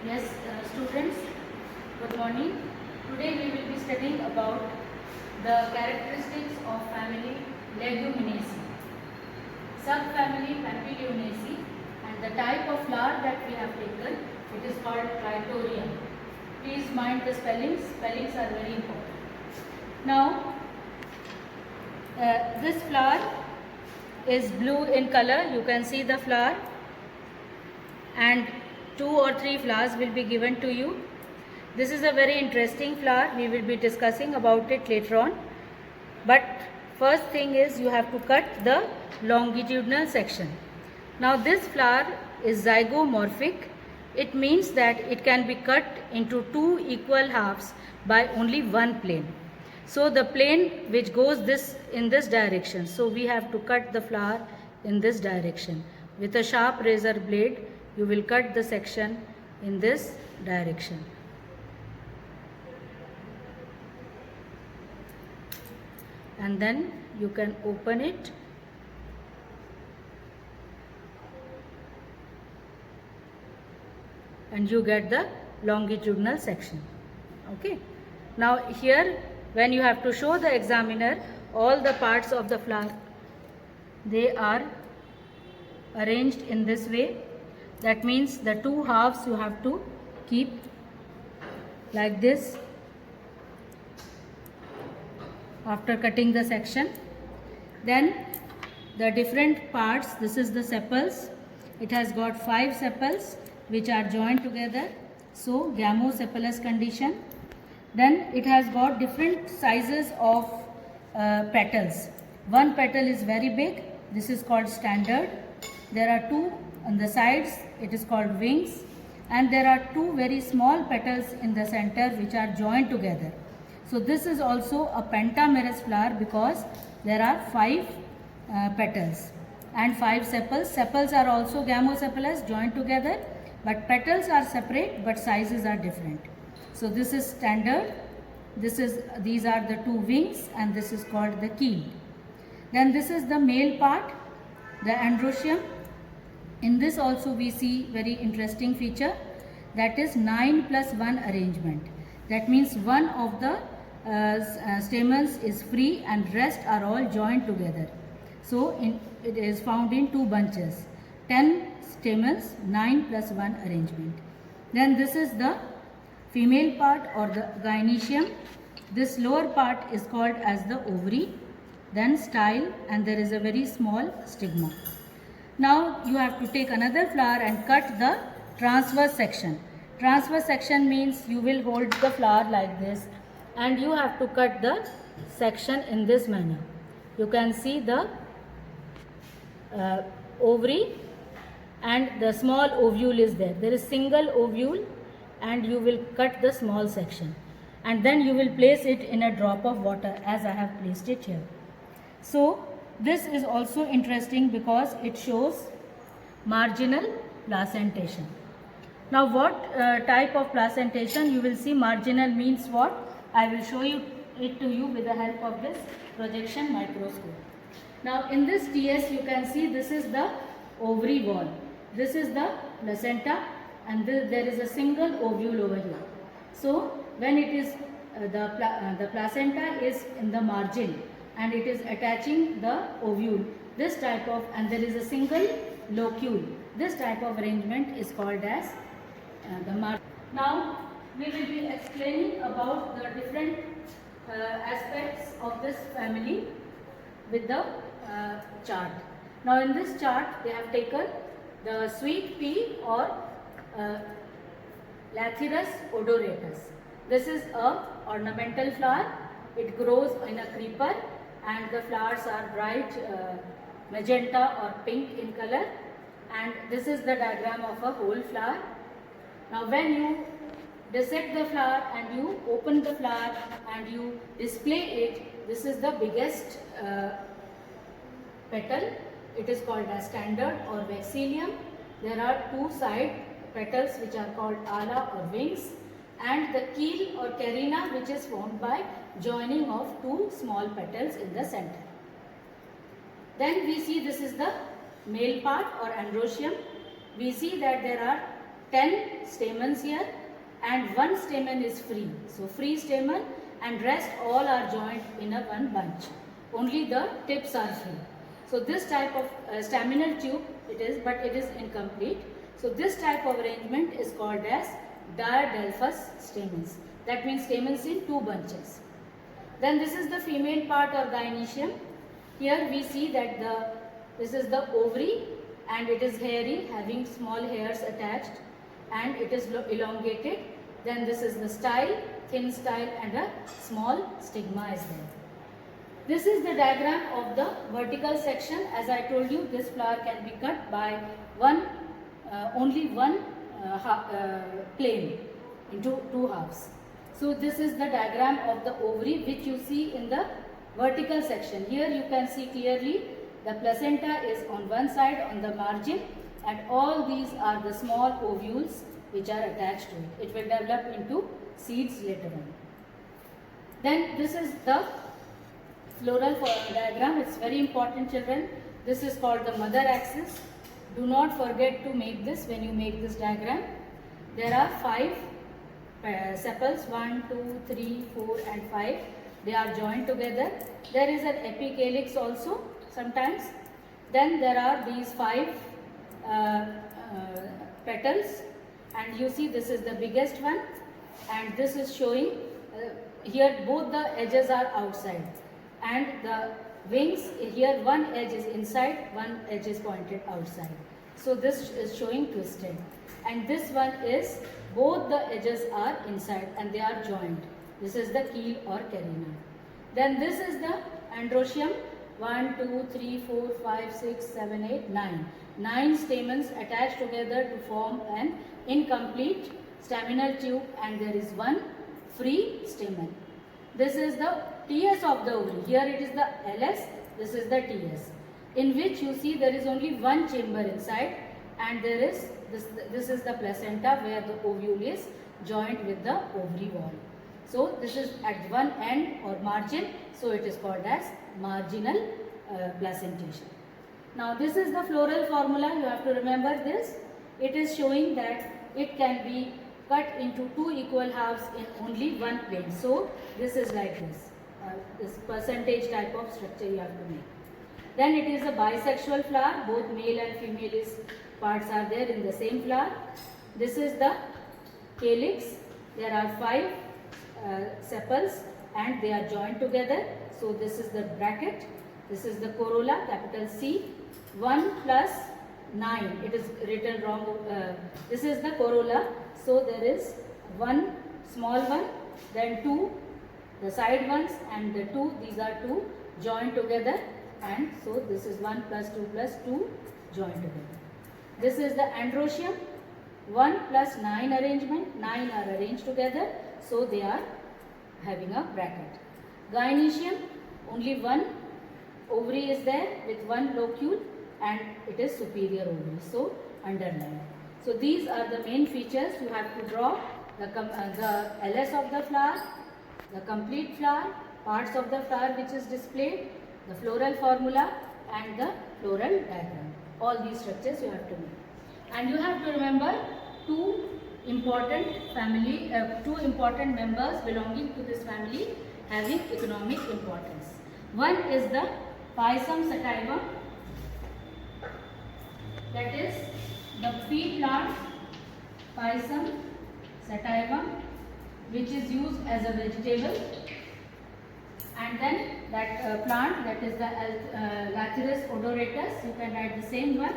Yes, students, good morning. Today we will be studying about the characteristics of family Leguminaceae, subfamily Papilionaceae, and the type of flower that we have taken. It is called Tritorium. Please mind the spellings. Spellings are very important. Now, this flower is blue in color. You can see the flower, and 2 or 3 flowers will be given to you. This is a very interesting flower. We will be discussing about it later on. But first thing is you have to cut the longitudinal section. Now this flower is zygomorphic. It means that it can be cut into 2 equal halves by only one plane. So the plane which goes in this direction. So we have to cut the flower in this direction. With a sharp razor blade, you will cut the section in this direction. And then you can open it. And you get the longitudinal section. Okay. Now here, when you have to show the examiner all the parts of the flower, they are arranged in this way. That means the 2 halves you have to keep like this after cutting the section. Then the different parts, this is the sepals. It has got 5 sepals which are joined together. So gamosepalous condition. Then it has got different sizes of petals. One petal is very big. This is called standard. There are 2 on the sides. It is called wings. And there are 2 very small petals in the center which are joined together. So this is also a pentamerous flower because there are 5 petals and 5 sepals. Sepals are also gamosepalous, joined together, but petals are separate but sizes are different. So this is standard. These are the 2 wings, and this is called the keel. Then this is the male part, the androecium. In this also we see very interesting feature, that is 9+1 arrangement. That means one of the stamens is free and rest are all joined together. So it is found in 2 bunches. 10 stamens, 9+1 arrangement. Then this is the female part or the gynoecium. This lower part is called as the ovary, then style, and there is a very small stigma. Now you have to take another flower and cut the transverse section. Transverse section means you will hold the flower like this and you have to cut the section in this manner. You can see the ovary and the small ovule is there. There is single ovule and you will cut the small section. And then you will place it in a drop of water as I have placed it here. So this is also interesting because it shows marginal placentation. Now what type of placentation? You will see marginal means what? I will show it to you with the help of this projection microscope. Now in this TS you can see this is the ovary wall. This is the placenta and there is a single ovule over here. So when it is the placenta is in the margin and it is attaching the ovule, this type of, and there is a single locule, this type of arrangement is called as the margin. Now we will be explaining about the different aspects of this family with the chart. Now in this chart they have taken the sweet pea or Lathyrus odoratus. This is a ornamental flower. It grows in a creeper and the flowers are bright magenta or pink in color, and this is the diagram of a whole flower. Now when you dissect the flower and you open the flower and you display it, this is the biggest petal. It is called as standard or vexillium. There are 2 side petals which are called ala or wings, and the keel or carina which is formed by joining of 2 small petals in the center. Then we see this is the male part or androecium. We see that there are 10 stamens here and one stamen is free. So free stamen and rest all are joined in a one bunch. Only the tips are free. So this type of staminal tube it is, but it is incomplete. So this type of arrangement is called as diadelphous stamens. That means stamens in two bunches. Then this is the female part or gynoecium. Here we see that this is the ovary and it is hairy, having small hairs attached, and it is elongated. Then this is the style, thin style, and a small stigma is there. This is the diagram of the vertical section. As I told you, this flower can be cut by only one plane into two halves. So this is the diagram of the ovary which you see in the vertical section. Here you can see clearly the placenta is on one side on the margin, and all these are the small ovules which are attached to it. It will develop into seeds later on. Then this is the floral diagram. It's very important, children. This is called the mother axis. Do not forget to make this when you make this diagram. There are 5 sepals, 1, 2, 3, 4 and 5. They are joined together. There is an epicalyx also sometimes. Then there are these 5 petals, and you see this is the biggest one, and this is showing here both the edges are outside, and the wings here one edge is inside, one edge is pointed outside. So this is showing twisted, and this one is both the edges are inside and they are joined. This is the keel or carina. Then this is the androecium. 1, 2, 3, 4, 5, 6, 7, 8, 9. 9 stamens attached together to form an incomplete staminal tube, and there is one free stamen. This is the TS of the ovary. Here it is the LS, this is the TS, in which you see there is only one chamber inside, and there is this is the placenta where the ovule is joined with the ovary wall. So this is at one end or margin, so it is called as marginal placentation. Now this is the floral formula. You have to remember this. It is showing that it can be cut into 2 equal halves in only one plane. So this is like this percentage type of structure you have to make. Then it is a bisexual flower. Both male and female parts are there in the same flower. This is the calyx. There are 5 sepals and they are joined together. So this is the bracket. This is the corolla, capital C. 1 plus 9. It is written wrong. This is the corolla. So there is one small one, then 2, the side ones, and the 2. These are 2 joined together, and so this is 1 plus 2 plus 2 joined together. This is the androecium. 1 plus 9 arrangement. 9 are arranged together, so they are having a bracket. Gynoecium, only one ovary is there with one locule, and it is superior ovary, so underlined. So these are the main features you have to draw: the LS of the flower, the complete flower, parts of the flower which is displayed, the floral formula, and the floral diagram. All these structures you have to make. And you have to remember two important members belonging to this family having economic importance. One is the Pisum sativum, that is the pea plant Pisum sativum, which is used as a vegetable, and then that plant, that is the Lathyrus odoratus, you can write the same one.